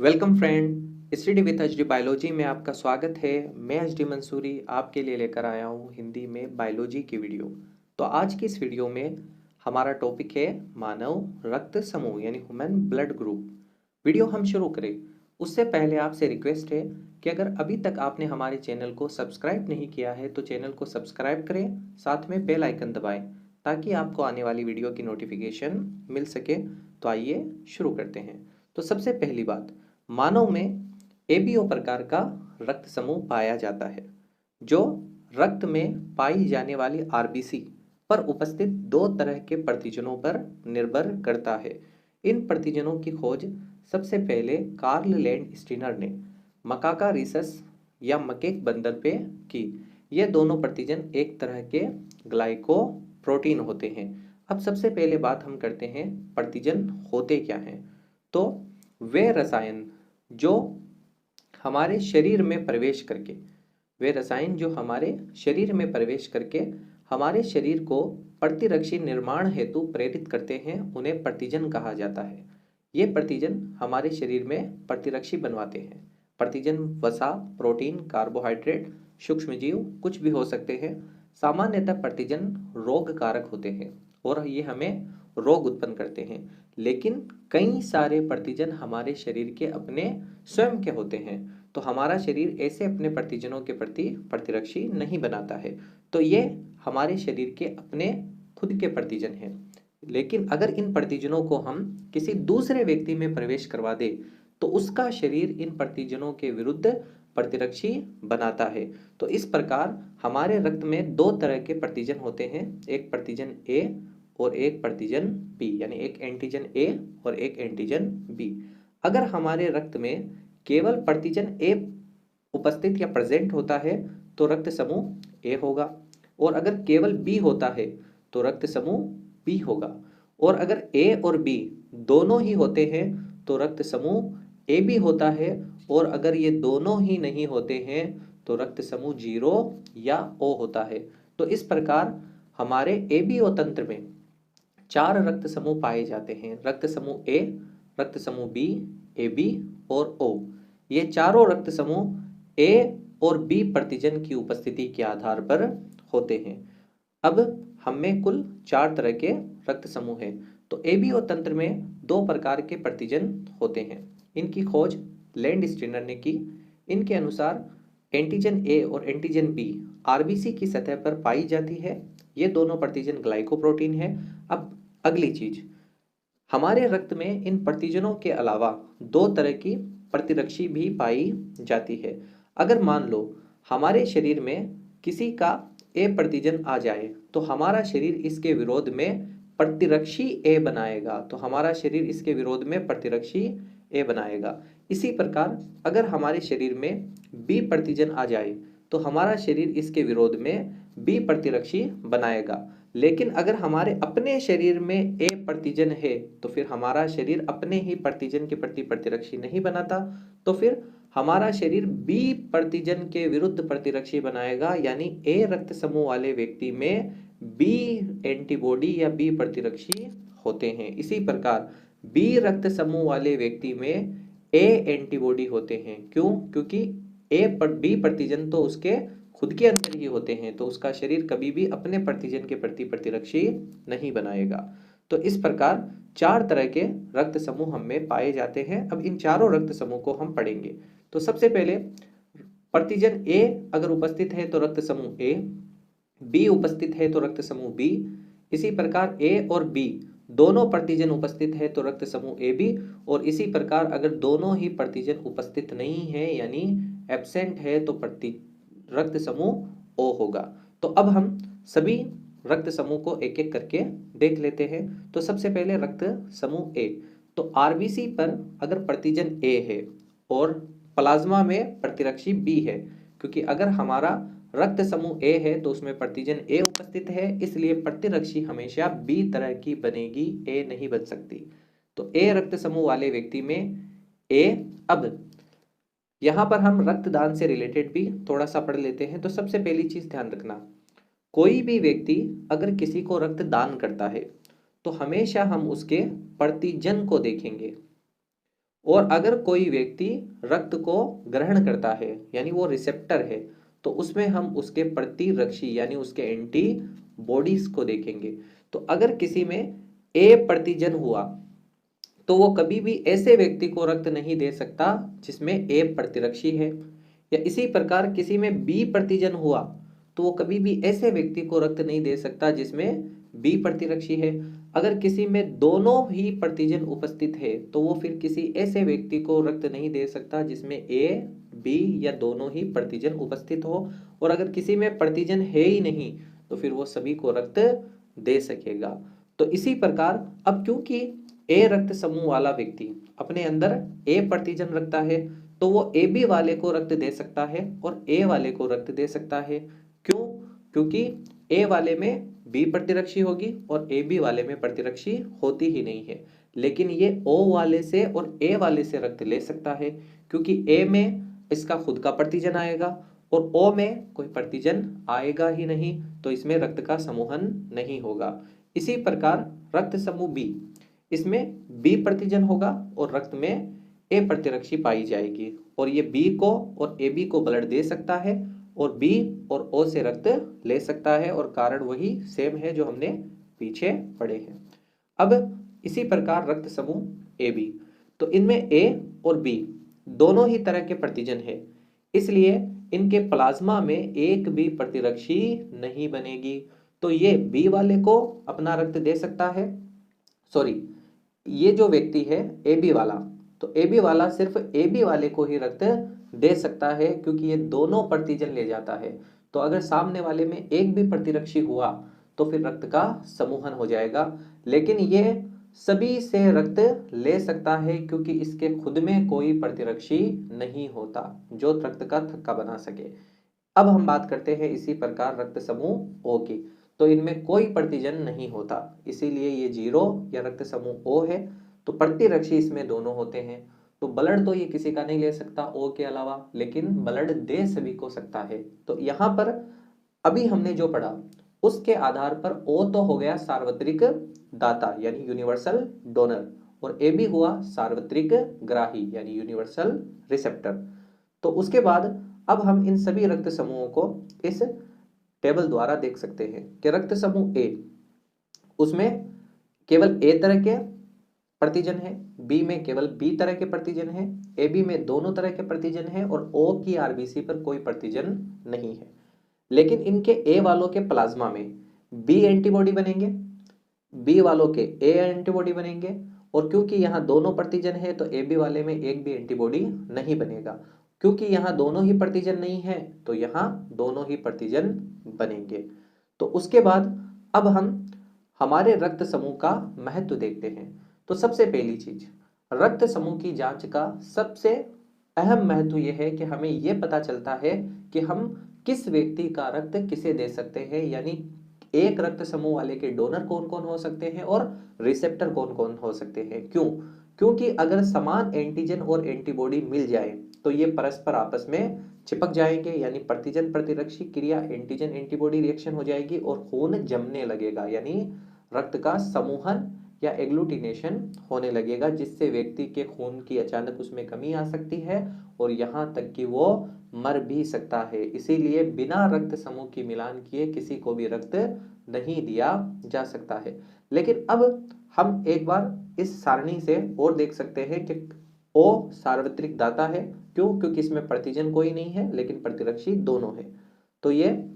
Welcome friend, study with HD biology में आपका स्वागत है। मैं एचडी मंसूरी आपके लिए लेकर आया हूँ हिंदी में बायोलॉजी की वीडियो। तो आज की इस वीडियो में हमारा टॉपिक है मानव रक्त समूह यानी ह्यूमन ब्लड ग्रुप। वीडियो हम शुरू करें उससे पहले आपसे रिक्वेस्ट है कि अगर अभी तक आपने हमारे चैनल को सब्सक्राइब नहीं किया है तो चैनल को सब्सक्राइब करें, साथ में बेल आइकन दबाएं ताकि आपको आने वाली वीडियो की नोटिफिकेशन मिल सके। तो आइए शुरू करते हैं। तो सबसे पहली बात, मानव में एबीओ प्रकार का रक्त समूह पाया जाता है जो रक्त में पाई जाने वाली आरबीसी पर उपस्थित दो तरह के प्रतिजनों पर निर्भर करता है। इन प्रतिजनों की खोज सबसे पहले कार्ल लैंड स्टीनर ने मकाका रिसस या मकेक बंदर पे की। ये दोनों प्रतिजन एक तरह के ग्लाइको प्रोटीन होते हैं। अब सबसे पहले बात हम करते हैं प्रतिजन होते क्या हैं। तो वे रसायन जो हमारे शरीर में प्रवेश करके हमारे शरीर को प्रतिरक्षी निर्माण हेतु प्रेरित करते हैं उन्हें प्रतिजन कहा जाता है। ये प्रतिजन हमारे शरीर में प्रतिरक्षी बनवाते हैं। प्रतिजन वसा, प्रोटीन, कार्बोहाइड्रेट, सूक्ष्मजीव कुछ भी हो सकते हैं। सामान्यतः प्रतिजन रोग कारक होते हैं और ये हमें रोग उत्पन्न करते हैं, लेकिन कई सारे प्रतिजन हमारे शरीर के अपने स्वयं के होते हैं। तो हमारा शरीर ऐसे अपने प्रतिजनों के प्रति प्रतिरक्षी नहीं बनाता है। तो ये हमारे शरीर के अपने खुद के प्रतिजन हैं। लेकिन अगर इन प्रतिजनों को हम किसी दूसरे व्यक्ति में प्रवेश करवा दे तो उसका शरीर इन प्रतिजनों के विरुद्ध प्रतिरक्षी बनाता है। तो इस प्रकार हमारे रक्त में दो तरह के प्रतिजन होते हैं, एक प्रतिजन ए और एक प्रतिजन बी, यानी एक एंटीजन ए और एक एंटीजन बी। अगर हमारे रक्त में केवल प्रतिजन ए उपस्थित या प्रेजेंट होता है तो रक्त समूह ए होगा, और अगर केवल बी होता है तो रक्त समूह बी होगा, और अगर ए और बी दोनों ही होते हैं तो रक्त समूह ए बी होता है, और अगर ये दोनों ही नहीं होते हैं तो रक्त समूह 0 या ओ होता है। तो इस प्रकार हमारे एबीओ तंत्र में 4 रक्त समूह पाए जाते हैं, रक्त समूह ए, रक्त समूह बी, ए बी और ओ। ये चारों रक्त समूह ए और बी प्रतिजन की उपस्थिति के आधार पर होते हैं। अब हम में कुल 4 तरह के रक्त समूह हैं। तो एबीओ तंत्र में 2 प्रकार के प्रतिजन होते हैं। इनकी खोज लैंड स्टीनर ने की। इनके अनुसार एंटीजन ए और एंटीजन बी आरबीसी की सतह पर पाई जाती है। ये दोनों प्रतिजन ग्लाइकोप्रोटीन है। अब अगली चीज, हमारे रक्त में इन प्रतिजनों के अलावा 2 तरह की प्रतिरक्षी भी पाई जाती है। अगर मान लो हमारे शरीर में किसी का ए प्रतिजन आ जाए तो हमारा शरीर इसके विरोध में प्रतिरक्षी ए बनाएगा, तो हमारा शरीर इसके विरोध में प्रतिरक्षी ए बनाएगा। इसी प्रकार अगर हमारे शरीर में बी प्रतिजन आ जाए तो हमारा शरीर इसके विरोध में बी प्रतिरक्षी बनाएगा। लेकिन अगर हमारे अपने शरीर में ए प्रतिजन है तो फिर हमारा शरीर अपने ही प्रतिजन के प्रति प्रतिरक्षी नहीं बनाता, तो फिर हमारा शरीर बी प्रतिजन के विरुद्ध प्रतिरक्षी बनाएगा, यानी ए रक्त समूह वाले व्यक्ति में बी एंटीबॉडी या बी प्रतिरक्षी होते हैं। इसी प्रकार बी रक्त समूह वाले व्यक्ति में ए एंटीबॉडी होते हैं। क्यों? क्योंकि बी प्रतिजन तो उसके खुद के अंदर ही होते हैं, तो उसका शरीर कभी भी अपने प्रतिजन के प्रति प्रतिरक्षी नहीं बनाएगा। तो इस प्रकार 4 तरह के रक्त समूह हम में पाए जाते हैं। अब इन चारों रक्त समूह को हम पढ़ेंगे। तो सबसे पहले प्रतिजन ए अगर उपस्थित है तो रक्त समूह ए, बी उपस्थित है तो रक्त समूह बी, इसी प्रकार ए और बी दोनों प्रतिजन उपस्थित है तो रक्त समूह ए बी, और इसी प्रकार अगर दोनों ही प्रतिजन उपस्थित नहीं है यानी एब्सेंट है तो रक्त समूह ओ होगा। तो अब हम सभी रक्त समूह को एक एक करके देख लेते हैं। तो सबसे पहले रक्त समूह ए। तो आरबीसी पर अगर प्रतिजन ए है और प्लाज्मा में प्रतिरक्षी बी है, क्योंकि अगर हमारा रक्त समूह ए है तो उसमें प्रतिजन ए उपस्थित है, इसलिए प्रतिरक्षी हमेशा बी तरह की बनेगी, ए नहीं बन सकती। तो ए रक्त समूह वाले व्यक्ति में ए। अब यहां पर हम रक्तदान से रिलेटेड भी थोड़ा सा पढ़ लेते हैं। तो सबसे पहली चीज ध्यान रखना, कोई भी व्यक्ति अगर किसी को रक्तदान करता है तो हमेशा हम उसके प्रतिजन को देखेंगे और अगर कोई व्यक्ति रक्त को ग्रहण करता है यानी वो रिसेप्टर है, तो उसमें हम उसके प्रतिरक्षी यानी उसके एंटी बॉडीज को देखेंगे। तो अगर किसी में ए प्रतिजन हुआ तो वो कभी भी ऐसे व्यक्ति को रक्त नहीं दे सकता जिसमें ए प्रतिरक्षी है, या इसी प्रकार किसी में बी प्रतिजन हुआ तो वो कभी भी ऐसे व्यक्ति को रक्त नहीं दे सकता जिसमें बी प्रतिरक्षी है। अगर किसी में दोनों ही प्रतिजन उपस्थित है तो वो फिर किसी ऐसे व्यक्ति को रक्त नहीं दे सकता जिसमें ए बी या दोनों ही प्रतिजन उपस्थित हो। और अगर किसी में प्रतिजन है ही नहीं तो फिर वो सभी को रक्त दे सकेगा। तो इसी प्रकार अब क्योंकि ए रक्त समूह वाला व्यक्ति अपने अंदर ए प्रतिजन रखता है तो वो ए बी वाले को रक्त दे सकता है और ए वाले को रक्त दे सकता है। क्यों? क्योंकि ए वाले में बी प्रतिरक्षी होगी और ए बी वाले में प्रतिरक्षी होती ही नहीं है। लेकिन ये ओ वाले से और ए वाले से रक्त ले सकता है क्योंकि ए में इसका खुद का प्रतिजन आएगा और ओ में कोई प्रतिजन आएगा ही नहीं, तो इसमें रक्त का समूहन नहीं होगा। इसी प्रकार रक्त समूह बी, इसमें बी प्रतिजन होगा और रक्त में ए प्रतिरक्षी पाई जाएगी और ये बी को और ए बी को ब्लड दे सकता है और बी और ओ से रक्त ले सकता है और कारण वही सेम है जो हमने पीछे पढ़े हैं। अब इसी प्रकार रक्त समूह ए बी, तो इनमें ए और बी दोनों ही तरह के प्रतिजन है, इसलिए इनके प्लाज्मा में एक भी प्रतिरक्षी नहीं बनेगी। तो ये बी वाले को अपना रक्त दे सकता है, सॉरी ये जो व्यक्ति है ए बी वाला, तो ए बी वाला सिर्फ ए बी वाले को ही रक्त दे सकता है क्योंकि ये दोनों प्रतिजन ले जाता है। तो अगर सामने वाले में एक भी प्रतिरक्षी हुआ तो फिर रक्त का समूहन हो जाएगा, लेकिन ये सभी से रक्त ले सकता है क्योंकि इसके खुद में कोई प्रतिरक्षी नहीं होता जो रक्त का थक्का बना सके। अब हम बात करते हैं इसी प्रकार रक्त समूह ओ की, तो इनमें कोई प्रतिजन नहीं होता, इसीलिए ये जीरो या रक्त समूह ओ है। तो प्रतिरक्षी इसमें दोनों होते हैं, तो ब्लड तो ये किसी का नहीं ले सकता ओ के अलावा, लेकिन ब्लड दे सभी को सकता है। तो यहाँ पर अभी हमने जो पढ़ा उसके आधार पर ओ तो हो गया सार्वत्रिक दाता यानी यूनिवर्सल डोनर और ए भी हुआ सार्वत्रिक ग्राही यानी यूनिवर्सल रिसेप्टर। तो उसके बाद अब हम इन सभी रक्त समूहों को इस टेबल द्वारा देख सकते हैं कि रक्त समूह ए, उसमें केवल ए तरह के प्रतिजन है, बी में केवल बी तरह के प्रतिजन है, ए बी में दोनों तरह के प्रतिजन है और ओ की आरबीसी पर कोई प्रतिजन नहीं है। लेकिन इनके ए वालों के प्लाज्मा में बी एंटीबॉडी बनेंगे, बी वालों के ए एंटीबॉडी बनेंगे और क्योंकि यहाँ दोनों प्रतिजन है तो ए बी वाले में एक भी एंटीबॉडी नहीं बनेगा। क्योंकि यहाँ दोनों ही प्रतिजन नहीं है तो यहाँ दोनों ही प्रतिजन बनेंगे। तो उसके बाद अब हम हमारे रक्त समूह का महत्व देखते हैं। तो सबसे पहली चीज, रक्त समूह की जांच का सबसे अहम महत्व यह है कि हमें यह पता चलता है कि हम किस व्यक्ति का रक्त किसे दे सकते हैं, यानी एक रक्त समूह वाले के डोनर कौन कौन हो सकते हैं और रिसेप्टर कौन कौन हो सकते हैं। क्यों? क्योंकि अगर समान एंटीजन और एंटीबॉडी मिल जाए तो ये परस्पर आपस में चिपक जाएंगे, यानी प्रतिजन प्रतिरक्षी क्रिया एंटीजन एंटीबॉडी रिएक्शन हो जाएगी और खून जमने लगेगा, यानी रक्त का समूहन या एग्लूटिनेशन होने लगेगा, जिससे व्यक्ति के खून की अचानक उसमें कमी आ सकती है और यहाँ तक कि वो मर भी सकता है। इसीलिए बिना रक्त समूह की मिलान किए किसी को भी रक्त नहीं दिया जा सकता है। लेकिन अब हम एक बार इस सारणी से और देख सकते हैं कि ओ सार्वत्रिक दाता है। क्यों? क्योंकि इसमें प्रतिजन कोई नहीं है लेकिन प्रतिरक्षी दोनों है, तो ये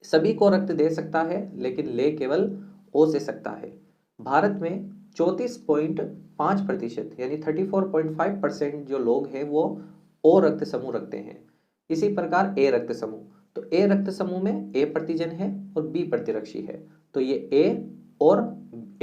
सभी को रक्त दे सकता है लेकिन ले केवल ओ से सकता है। भारत में 34.5% यानी 34.5% जो लोग हैं वो ओ रक्त समूह रखते हैं। इसी प्रकार ए रक्त समूह, तो ए रक्त समूह में ए प्रतिजन है और बी प्रतिरक्षी है, तो ये ए और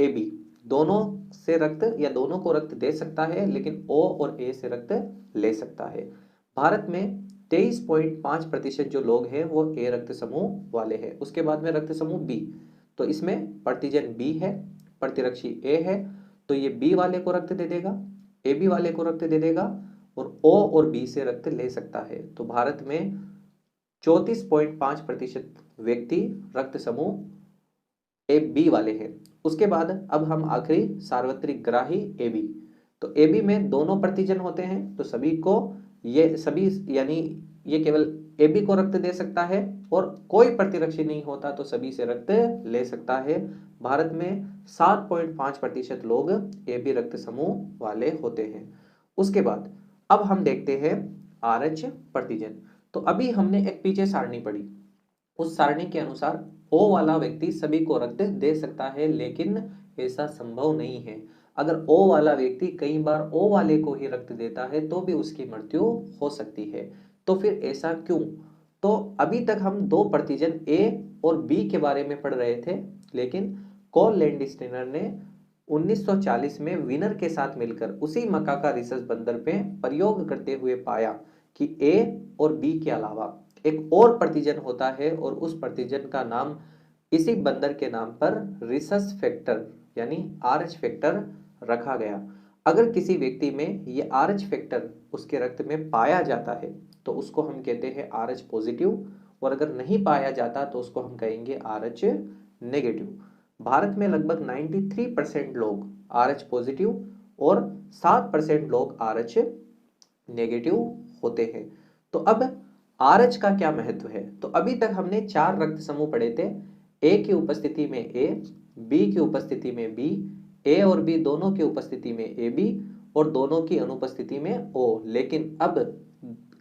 ए बी दोनों से रक्त या दोनों को रक्त दे सकता है लेकिन ओ और ए से रक्त ले सकता है। भारत में 23.5% जो लोग हैं वो ए रक्त समूह वाले हैं। उसके बाद में रक्त समूह बी, तो इसमें प्रतिजन बी है, प्रतिरक्षी ए है, तो ये बी वाले को रक्त दे देगा, ए बी वाले को रक्त दे देगा और ओ और बी से रक्त ले सकता है। तो भारत में 34.5% व्यक्ति रक्त समूह ए बी वाले हैं। उसके बाद अब हम आखिरी सार्वत्रिक ग्राही ए बी, तो AB में दोनों प्रतिजन होते हैं, तो सभी को ये सभी यानी ये केवल AB को रक्त दे सकता है और कोई प्रतिरक्षी नहीं होता तो सभी से रक्त ले सकता है। भारत में 7.5% लोग AB रक्त समूह वाले होते हैं। उसके बाद अब हम देखते हैं RH प्रतिजन। तो अभी हमने एक पीछे सारणी पढ़ी, उस सारणी के अनुसार O वाला व्यक्ति सभी को रक्त दे सकता है, लेकिन ऐसा संभव नहीं है। अगर O वाला व्यक्ति कई बार O वाले को ही रक्त देता है तो भी उसकी मृत्यु हो सकती है। तो फिर ऐसा क्यों? तो अभी तक हम दो प्रतिजन A और B के बारे में पढ़ रहे थे, लेकिन कॉल लैंडस्टीनर ने 1940 में विनर के साथ मिलकर उसी मक्का का रिसर्च बंदर पे प्रयोग करते हुए पाया कि A और B के अलावा एक और प्रतिजन होता है और उस प्रतिजन का नाम इसी बंदर के नाम पर रिसस फैक्टर यानी RH फैक्टर रखा गया। अगर किसी व्यक्ति में ये RH फैक्टर उसके रक्त में पाया जाता है तो उसको हम कहते हैं RH पॉजिटिव, और अगर नहीं पाया जाता तो उसको हम कहेंगे RH नेगेटिव। भारत में लगभग 93% लोग RH पॉजिटिव और 7% लोग RH नेगेटिव होते हैं। तो अब RH का क्या महत्व है? तो अभी तक हमने 4 रक्त समूह पढ़े थे। A की उपस्थिति में A, B की उपस्थिति में B, A और B दोनों की उपस्थिति में AB और दोनों की अनुपस्थिति में O। लेकिन अब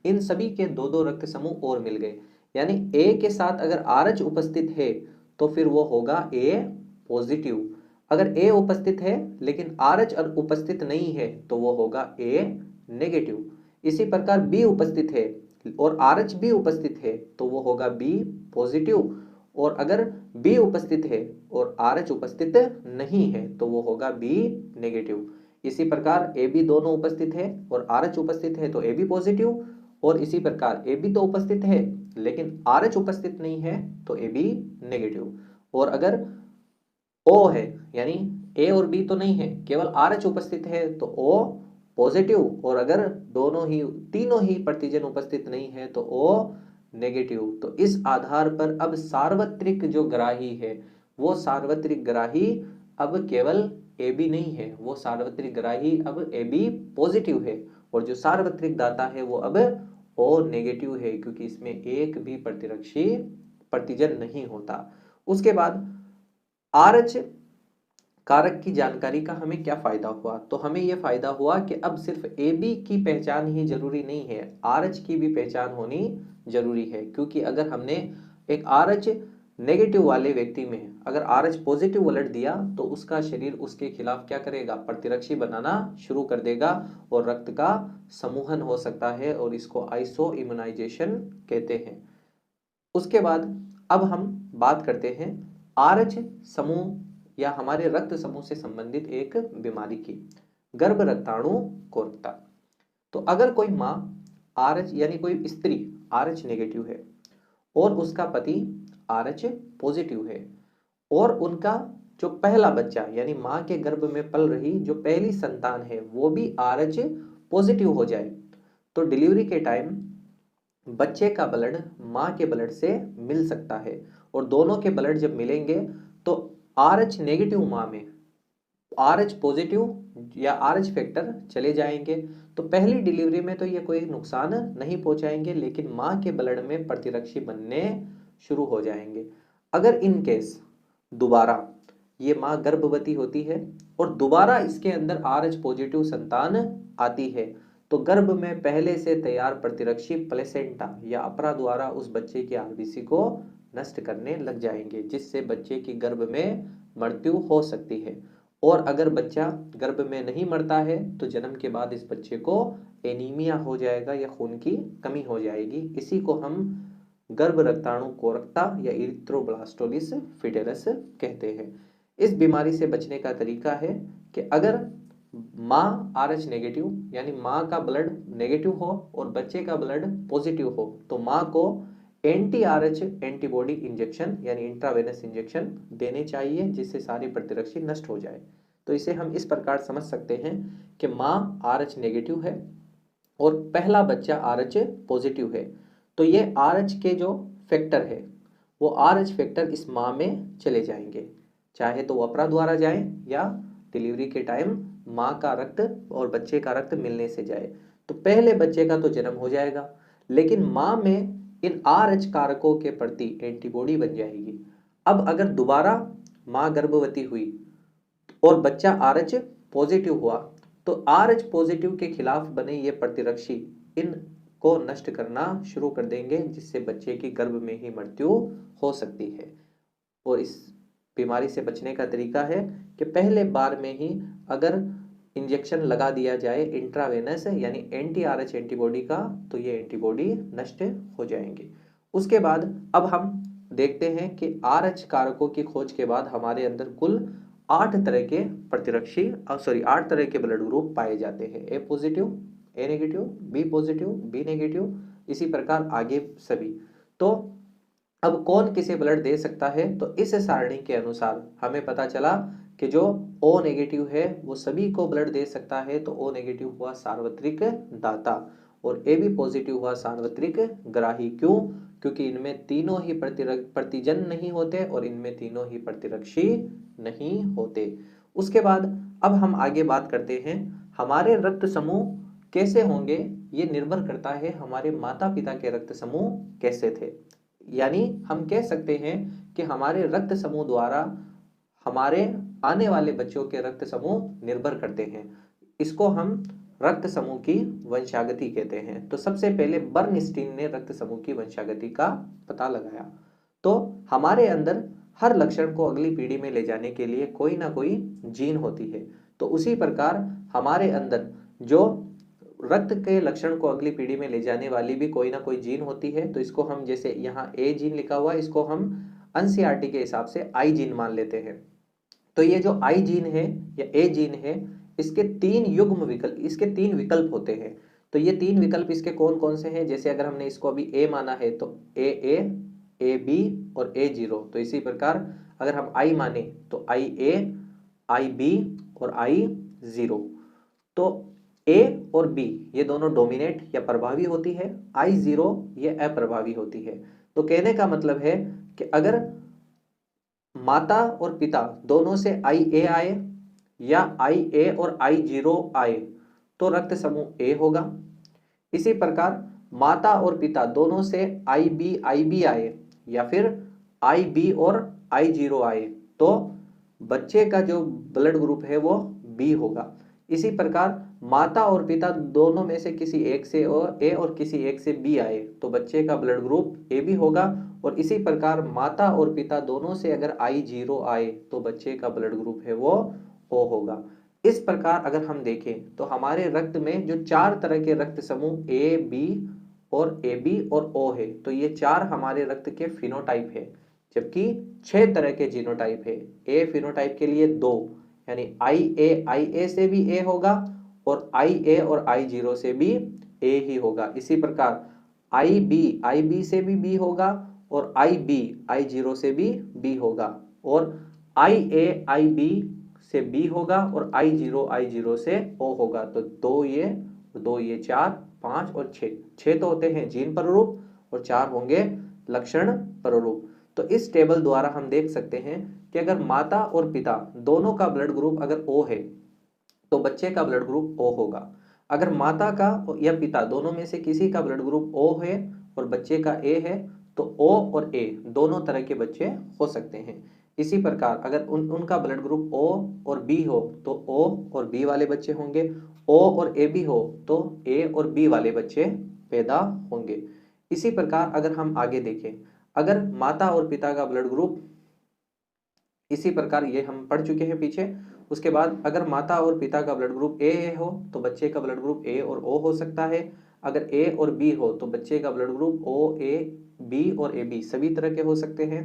इन सभी के दो दो रक्त समूह और मिल गए, यानी A के साथ अगर RH उपस्थित है तो फिर वो होगा A पॉजिटिव। अगर A उपस्थित है लेकिन RH उपस्थित नहीं है तो वो होगा A नेगेटिव। इसी प्रकार B उपस्थित है और RH भी उपस्थित है तो वो होगा B पॉजिटिव, और अगर B उपस्थित है और RH उपस्थित नहीं है तो वो होगा B नेगेटिव। इसी प्रकार AB दोनों उपस्थित है और RH उपस्थित है तो AB पॉजिटिव, और इसी प्रकार AB तो उपस्थित है लेकिन RH उपस्थित नहीं है तो AB नेगेटिव। और अगर O है यानी A और B तो नहीं है, केवल RH उपस्थित है तो O पॉजिटिव, और अगर तीनों ही प्रतिजन उपस्थित नहीं है तो O नेगेटिव। तो इस आधार पर अब सार्वत्रिक जो ग्राही है वो सार्वत्रिक ग्राही अब केवल AB नहीं है, वो सार्वत्रिक ग्राही अब AB पॉजिटिव है, और जो सार्वत्रिक दाता है वो अब O नेगेटिव है, क्योंकि इसमें एक भी प्रतिरक्षी प्रतिजन नहीं होता। उसके बाद RH कारक की जानकारी का हमें क्या फायदा हुआ? तो हमें यह फायदा हुआ कि अब सिर्फ AB की पहचान ही जरूरी नहीं है, RH की भी पहचान होनी जरूरी है। क्योंकि अगर हमने एक RH नेगेटिव वाले व्यक्ति में अगर RH पॉजिटिव ब्लड दिया तो उसका शरीर उसके खिलाफ क्या करेगा? प्रतिरक्षी बनाना शुरू कर देगा और रक्त का समूहन हो सकता है, और इसको आइसो इम्यूनाइजेशन कहते हैं। उसके बाद अब हम बात करते हैं RH समूह या हमारे रक्त समूह से संबंधित एक बीमारी की, गर्भ रक्ताणु कोरकता। तो अगर कोई माँ RH यानी कोई स्त्री RH नेगेटिव है और उसका पति RH पॉजिटिव है, और उनका जो पहला बच्चा यानी माँ के गर्भ में पल रही जो पहली संतान है वो भी RH पॉजिटिव हो जाए, तो डिलीवरी के टाइम बच्चे का ब्लड माँ के ब्लड से मिल सकता है, और दोनों के ब्लड जब मिलेंगे तो RH नेगेटिव माँ में RH पॉजिटिव या RH फैक्टर चले जाएंगे। तो पहली डिलीवरी में तो ये कोई नुकसान नहीं पहुंचाएंगे, लेकिन माँ के ब्लड में प्रतिरक्षी बनने शुरू हो जाएंगे। अगर इन केस दोबारा ये माँ गर्भवती होती है और दोबारा इसके अंदर RH पॉजिटिव संतान आती है, तो गर्भ में पहले से तैयार प्रतिरक्षी प्लेसेंटा या अपरा द्वारा उस बच्चे की RBC को नष्ट करने लग जाएंगे, जिससे बच्चे की गर्भ में मृत्यु हो सकती है। और अगर बच्चा गर्भ में नहीं मरता है तो जन्म के बाद इस बच्चे को एनीमिया हो जाएगा या खून की कमी हो जाएगी। इसी को हम गर्भ रक्ताणु कोरकता या इरिथ्रोब्लास्टोसिस फिटेलस कहते हैं। इस बीमारी से बचने का तरीका है कि अगर माँ RH नेगेटिव यानी माँ का ब्लड नेगेटिव हो और बच्चे का ब्लड पॉजिटिव हो तो माँ को anti-RH एंटीबॉडी इंजेक्शन यानी इंट्रावेनस इंजेक्शन देने चाहिए, जिससे सारी प्रतिरक्षी नष्ट हो जाए। तो इसे हम इस प्रकार समझ सकते हैं कि माँ RH नेगेटिव है और पहला बच्चा RH पॉजिटिव है, तो ये RH के जो फैक्टर है वो RH फैक्टर इस माँ में चले जाएंगे, चाहे तो वो अपरा द्वारा जाए या डिलीवरी के टाइम माँ का रक्त और बच्चे का रक्त मिलने से जाए। तो पहले बच्चे का तो जन्म हो जाएगा, लेकिन माँ में इन RH कारकों के प्रति एंटीबॉडी बन जाएगी। अब अगर दोबारा माँ गर्भवती हुई और बच्चा RH पॉजिटिव हुआ, तो RH पॉजिटिव के खिलाफ बने ये प्रतिरक्षी इनको नष्ट करना शुरू कर देंगे, जिससे बच्चे की गर्भ में ही मृत्यु हो सकती है। और इस बीमारी से बचने का तरीका है कि पहले बार में ही अगर इंजेक्शन लगा दिया जाए इंट्रावेनस यानी anti-RH एंटीबॉडी का, तो ये एंटीबॉडी नष्ट हो जाएंगे। उसके बाद अब हम देखते हैं कि RH कारकों की खोज के बाद हमारे अंदर कुल 8 तरह के प्रतिरक्षी 8 तरह के ब्लड ग्रुप पाए जाते हैं। A positive, A negative, B positive, B negative, इसी प्रकार आगे सभी। तो अब कौन किसे ब्लड दे सकता है, तो इस सारणी के अनुसार हमें पता चला कि जो O नेगेटिव है वो सभी को ब्लड दे सकता है, तो O नेगेटिव हुआ सार्वत्रिक दाता और AB पॉजिटिव हुआ सार्वत्रिक ग्राही। क्यों? क्योंकि इनमें तीनों ही प्रतिजन नहीं होते और इनमें तीनों ही प्रतिरक्षी नहीं होते। उसके बाद अब हम आगे बात करते हैं हमारे रक्त समूह कैसे होंगे। ये निर्भर करता है हमारे माता पिता के रक्त समूह कैसे थे। यानी हम कह सकते हैं कि हमारे रक्त समूह द्वारा हमारे आने वाले बच्चों के रक्त समूह निर्भर करते हैं। इसको हम रक्त समूह की वंशागति कहते हैं। तो सबसे पहले बर्नस्टीन ने रक्त समूह की वंशागति का पता लगाया। तो हमारे अंदर हर लक्षण को अगली पीढ़ी में ले जाने के लिए कोई ना कोई जीन होती है। तो उसी प्रकार हमारे अंदर जो रक्त के लक्षण को अगली पीढ़ी में ले जाने वाली भी कोई ना कोई जीन होती है। तो इसको हम, जैसे यहाँ ए जीन लिखा हुआ है, इसको हम एनसीईआरटी के हिसाब से आई जीन मान लेते हैं। तो ये जो आई जीन है या ए जीन है, इसके तीन विकल्प होते हैं। तो ये 3 विकल्प इसके कौन कौन से हैं? जैसे अगर हमने इसको अभी ए माना है तो ए बी और A0। तो इसी प्रकार अगर हम आई माने तो IA, IB और I0। तो A और B ये दोनों डोमिनेट या प्रभावी होती है, I0 ये अप्रभावी होती है। तो कहने का मतलब है कि अगर माता और पिता दोनों से IA आए या IA और I0 आए तो रक्त समूह A होगा। इसी प्रकार माता और पिता दोनों से IB आए या फिर IB और I0 आए तो बच्चे का जो ब्लड ग्रुप है वो B होगा। इसी प्रकार माता और पिता दोनों में से किसी एक से A और किसी एक से B आए तो बच्चे का ब्लड ग्रुप AB होगा। और इसी प्रकार माता और पिता दोनों से अगर I0 आए तो बच्चे का ब्लड ग्रुप है वो O होगा। इस प्रकार अगर हम देखें तो हमारे रक्त में जो 4 तरह के रक्त समूह A, B और AB और O है, तो ये 4 हमारे रक्त के फिनोटाइप है, जबकि 6 तरह के जीनोटाइप है। A फिनोटाइप के लिए 2, यानी IA से भी A होगा और IA और I0 से भी A ही होगा। इसी प्रकार IB से भी B होगा और IB I0 से भी B होगा और IB से B होगा और I0 से O होगा। तो 2 ये 4, 5 और 6 तो होते हैं जीन प्ररूप और 4 होंगे लक्षण प्ररूप। तो इस टेबल द्वारा हम देख सकते हैं कि अगर माता और पिता दोनों का ब्लड ग्रुप अगर O है तो बच्चे का ब्लड ग्रुप O होगा। अगर माता का या पिता दोनों में से किसी का ब्लड ग्रुप O है और बच्चे का A है तो O और A दोनों तरह के बच्चे हो सकते हैं। इसी प्रकार अगर उनका ब्लड ग्रुप O और B हो तो O और B वाले बच्चे होंगे, O और AB हो तो A और B वाले बच्चे पैदा होंगे। इसी प्रकार अगर हम आगे देखें, अगर माता और पिता का ब्लड ग्रुप, इसी प्रकार ये हम पढ़ चुके हैं पीछे। उसके बाद अगर माता और पिता का ब्लड ग्रुप A हो तो बच्चे का ब्लड ग्रुप A और O हो सकता है। अगर A और B हो तो बच्चे का blood group O, A, B और AB सभी तरह के हो सकते हैं।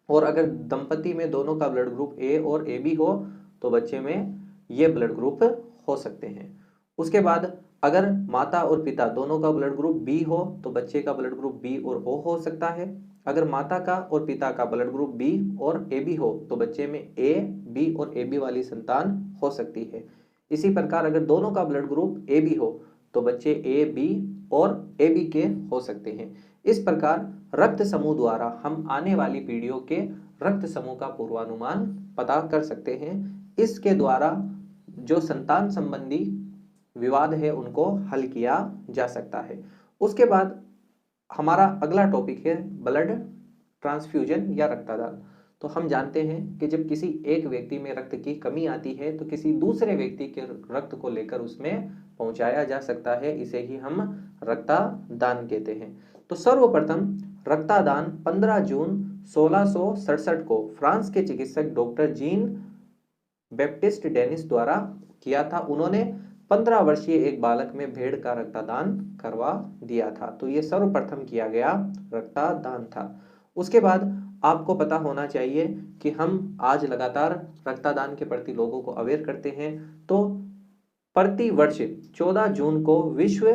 और अगर दंपति में दोनों का ब्लड ग्रुप A और AB हो तो बच्चे में ये ब्लड ग्रुप हो सकते हैं। उसके बाद अगर माता और पिता दोनों का ब्लड ग्रुप B हो तो बच्चे का ब्लड ग्रुप B और O हो सकता है। अगर माता का और पिता का ब्लड ग्रुप B और AB हो तो बच्चे में A, B और AB वाली संतान हो सकती है। इसी प्रकार अगर दोनों का ब्लड ग्रुप AB हो तो बच्चे A, B और AB के हो सकते हैं। इस प्रकार रक्त समूह द्वारा हम आने वाली पीढ़ियों के रक्त समूह का पूर्वानुमान पता कर सकते हैं। इसके द्वारा जो संतान संबंधी विवाद है उनको हल किया जा सकता है। उसके बाद हमारा अगला टॉपिक है ब्लड ट्रांसफ्यूजन या रक्तदान। तो हम जानते हैं कि जब किसी एक व्यक्ति में रक्त की कमी आती है तो किसी दूसरे व्यक्ति के रक्त को लेकर उसमें पहुंचाया जा सकता है, इसे ही हम रक्तदान कहते हैं। तो सर्वप्रथम रक्तदान 15 जून 1667 को फ्रांस के चिकित्सक डॉक्टर जीन बैप्टिस्ट डेनिस द्वारा किया था। उन्होंने 15 वर्षीय एक बालक में भेड़ का रक्तदान करवा दिया था। तो ये सर्वप्रथम किया गया रक्तदान था। उसके बाद आपको पता होना चाहिए कि हम आज लगातार रक्तदान के प्रति लोगों को अवेयर करते हैं। तो प्रति वर्ष 14 जून को विश्व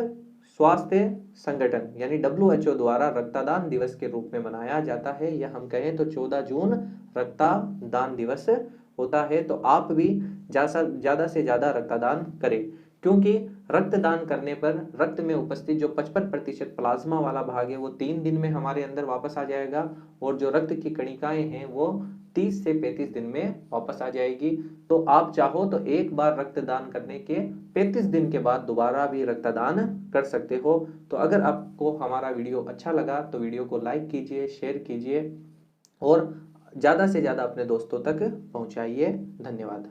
स्वास्थ्य संगठन यानी WHO द्वारा रक्तदान दिवस के रूप में मनाया जाता है, या हम कहें तो 14 जून रक्तदान दिवस होता है। तो आप भी ज्यादा से ज्यादा रक्तदान करें, क्योंकि रक्तदान करने पर रक्त में उपस्थित जो 55% प्लाज्मा वाला भाग है वो 3 दिन में हमारे अंदर वापस आ जाएगा, और जो रक्त की कणिकाएं हैं वो 30 से 35 दिन में वापस आ जाएगी। तो आप चाहो तो एक बार रक्तदान करने के 35 दिन के बाद दोबारा भी रक्तदान कर सकते हो। तो अगर आपको हमारा वीडियो अच्छा लगा तो वीडियो को लाइक कीजिए, शेयर कीजिए और ज़्यादा से ज़्यादा अपने दोस्तों तक पहुंचाइए। धन्यवाद।